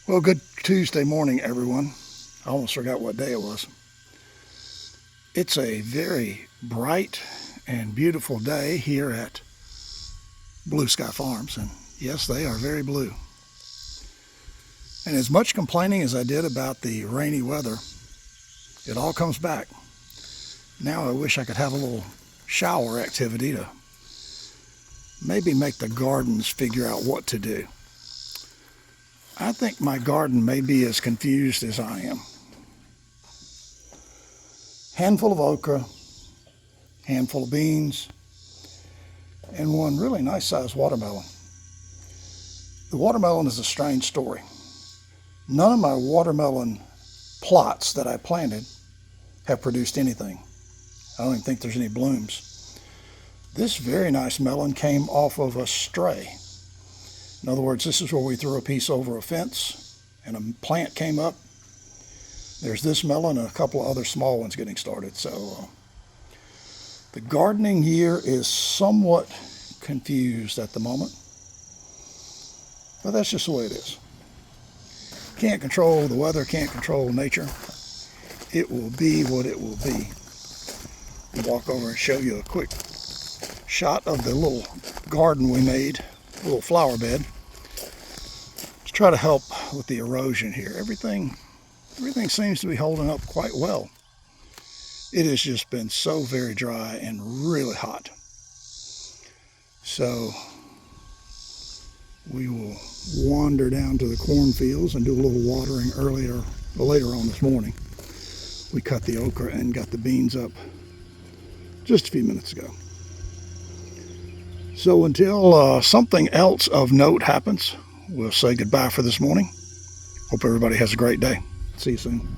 Well, good Tuesday morning, everyone. I almost forgot what day it was. It's a very bright and beautiful day here at Blue Sky Farms, and yes, they are very blue. And as much complaining as I did about the rainy weather, it all comes back. Now I wish I could have a little shower activity to maybe make the gardens figure out what to do. I think my garden may be as confused as I am. Handful of okra, handful of beans, and one really nice sized watermelon. The watermelon is a strange story. None of my watermelon plots that I planted have produced anything. I don't even think there's any blooms. This very nice melon came off of a stray. In other words, this is where we threw a piece over a fence and a plant came up. There's this melon and a couple of other small ones getting started. So the gardening year is somewhat confused at the moment. But that's just the way it is. Can't control the weather, can't control nature. It will be what it will be. I'll walk over and show you a quick shot of the little garden we made, a little flower bed, to try to help with the erosion here. Everything seems to be holding up quite well. It has just been so very dry and really hot. So we will wander down to the cornfields and do a little watering later on this morning. We cut the okra and got the beans up just a few minutes ago. So until something else of note happens, we'll say goodbye for this morning. Hope everybody has a great day. See you soon.